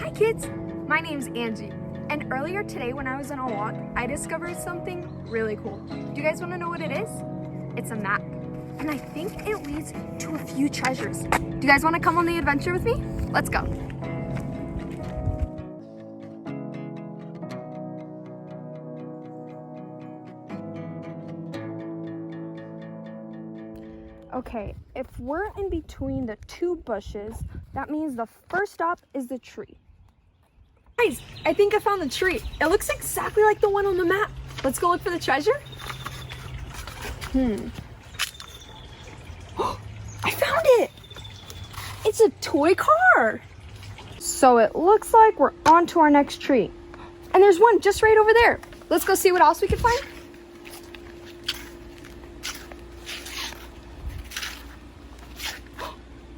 Hi kids, my name's Angie, and earlier today when I was on a walk, I discovered something really cool. Do you guys want to know what it is? It's a map, and I think it leads to a few treasures. Do you guys want to come on the adventure with me? Let's go. Okay, if we're in between the two bushes, that means the first stop is the tree. Guys, I think I found the tree. It looks exactly like the one on the map. Let's go look for the treasure. I found it! It's a toy car. So it looks like we're on to our next tree. And there's one just right over there. Let's go see what else we can find.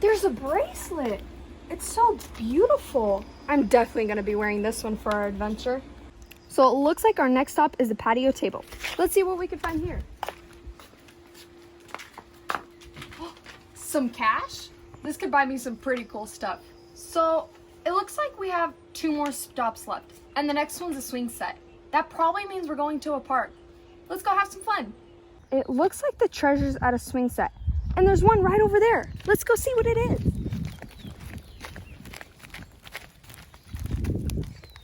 There's a bracelet. It's so beautiful. I'm definitely gonna be wearing this one for our adventure. So it looks like our next stop is the patio table. Let's see what we can find here. Some cash? This could buy me some pretty cool stuff. So it looks like we have 2 more stops left, and the next one's a swing set. That probably means we're going to a park. Let's go have some fun. It looks like the treasure's at a swing set, and there's one right over there. Let's go see what it is.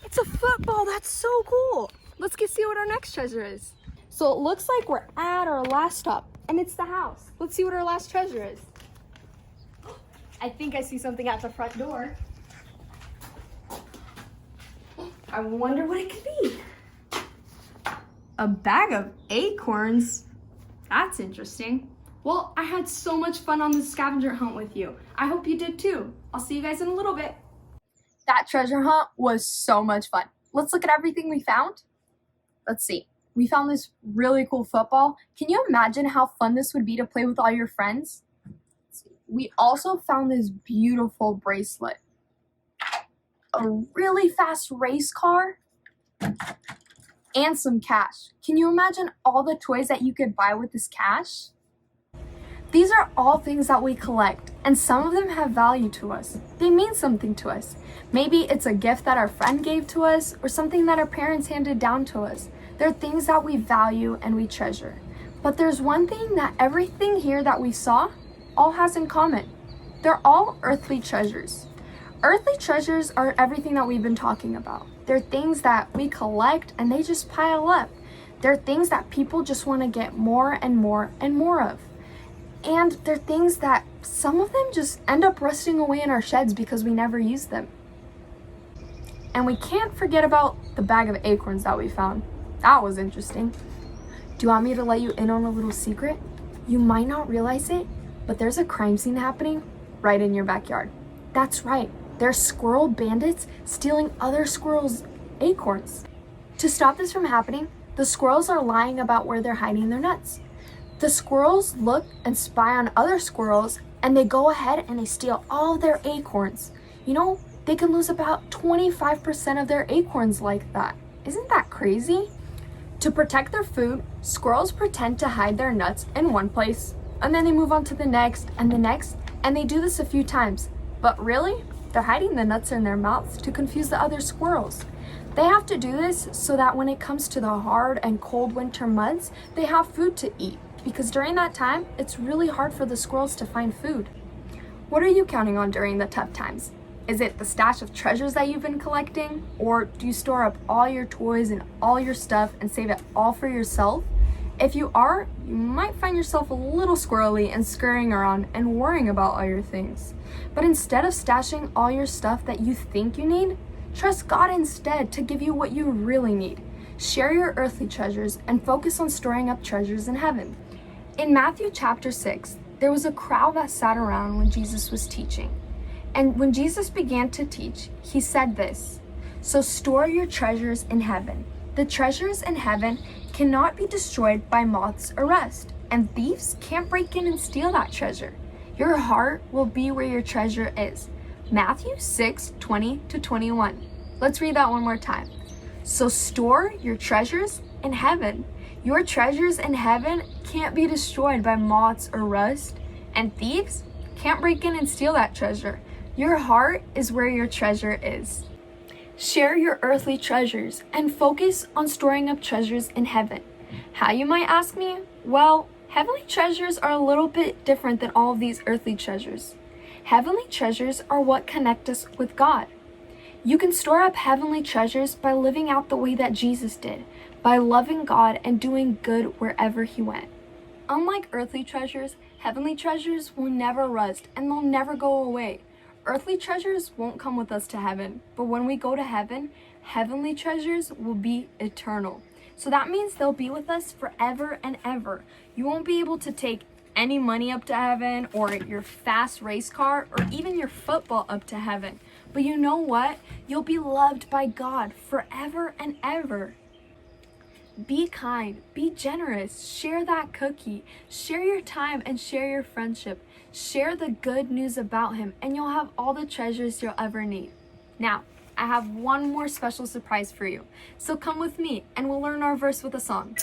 It's a football. That's so cool. Let's go see what our next treasure is. So it looks like we're at our last stop, and it's the house. Let's see what our last treasure is. I think I see something at the front door. I wonder what it could be. A bag of acorns? That's interesting. Well, I had so much fun on this scavenger hunt with you. I hope you did too. I'll see you guys in a little bit. That treasure hunt was so much fun. Let's look at everything we found. Let's see. We found this really cool football. Can you imagine how fun this would be to play with all your friends? We also found this beautiful bracelet, a really fast race car, and some cash. Can you imagine all the toys that you could buy with this cash? These are all things that we collect, and some of them have value to us. They mean something to us. Maybe it's a gift that our friend gave to us or something that our parents handed down to us. They're things that we value and we treasure. But there's one thing that everything here that we saw all has in common. They're all earthly treasures. Earthly treasures are everything that we've been talking about. They're things that we collect and they just pile up. They're things that people just want to get more and more and more of. And they're things that some of them just end up rusting away in our sheds because we never use them. And we can't forget about the bag of acorns that we found. That was interesting. Do you want me to let you in on a little secret? You might not realize it, but there's a crime scene happening right in your backyard. That's right, there's squirrel bandits stealing other squirrels' acorns. To stop this from happening, the squirrels are lying about where they're hiding their nuts. The squirrels look and spy on other squirrels, and they go ahead and they steal all of their acorns. You know, they can lose about 25% of their acorns like that. Isn't that crazy? To protect their food, squirrels pretend to hide their nuts in one place, and then they move on to the next, and they do this a few times. But really, they're hiding the nuts in their mouths to confuse the other squirrels. They have to do this so that when it comes to the hard and cold winter months, they have food to eat, because during that time, it's really hard for the squirrels to find food. What are you counting on during the tough times? Is it the stash of treasures that you've been collecting? Or do you store up all your toys and all your stuff and save it all for yourself? If you are, you might find yourself a little squirrely and scurrying around and worrying about all your things. But instead of stashing all your stuff that you think you need, trust God instead to give you what you really need. Share your earthly treasures and focus on storing up treasures in heaven. In Matthew chapter 6, there was a crowd that sat around when Jesus was teaching. And when Jesus began to teach, he said this, "So store your treasures in heaven. The treasures in heaven cannot be destroyed by moths or rust, and thieves can't break in and steal that treasure. Your heart will be where your treasure is." Matthew 6:20-21. Let's read that one more time. So store your treasures in heaven. Your treasures in heaven can't be destroyed by moths or rust, and thieves can't break in and steal that treasure. Your heart is where your treasure is. Share your earthly treasures and focus on storing up treasures in heaven. How, you might ask me? Well, heavenly treasures are a little bit different than all of these earthly treasures. Heavenly treasures are what connect us with God. You can store up heavenly treasures by living out the way that Jesus did, by loving God and doing good wherever he went. Unlike earthly treasures, heavenly treasures will never rust and they'll never go away. Earthly treasures won't come with us to heaven, but when we go to heaven, heavenly treasures will be eternal. So that means they'll be with us forever and ever. You won't be able to take any money up to heaven, or your fast race car, or even your football up to heaven. But you know what? You'll be loved by God forever and ever. Be kind, be generous, share that cookie, share your time and share your friendship. Share the good news about him and you'll have all the treasures you'll ever need. Now, I have one more special surprise for you. So come with me and we'll learn our verse with a song.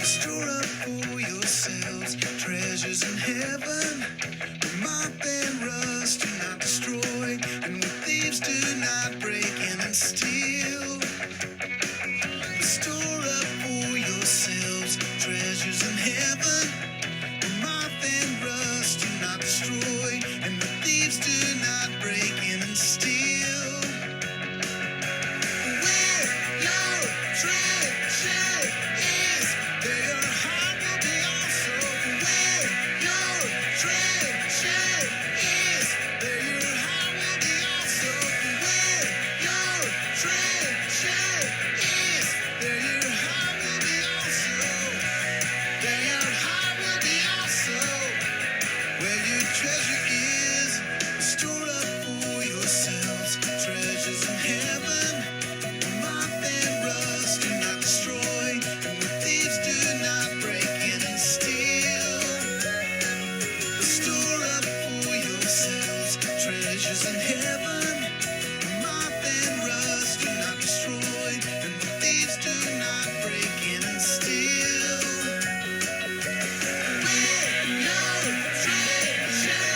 Store up for yourselves treasures in heaven, where moth and rust do not destroy, and where thieves do not break in and steal. Store up for yourselves treasures in heaven, where moth and rust do not destroy, and where thieves do not break in and steal. Where your treasure is, there your heart will be also. Where your treasure is, there your heart will be also. Where your treasure is, there your heart will be also. There your heart will be also. Where your treasure is, store up for yourselves treasures in heaven, where moth and rust do not destroy, and where thieves do not break in and steal. Store up for yourselves treasures in heaven, where moth and rust do not destroy, and where thieves do not break in and steal. Where your treasure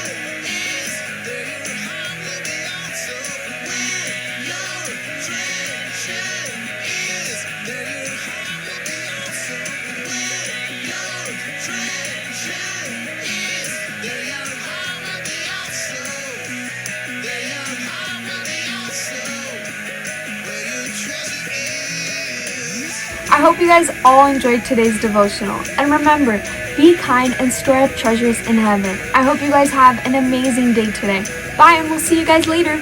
is, there your heart will be also. Where your treasure is, there your heart will be also. Where your treasure is, there your heart will be also. There your heart will be also. Where your treasure is. I hope you guys all enjoyed today's devotional. And remember, be kind and store up treasures in heaven. I hope you guys have an amazing day today. Bye, and we'll see you guys later.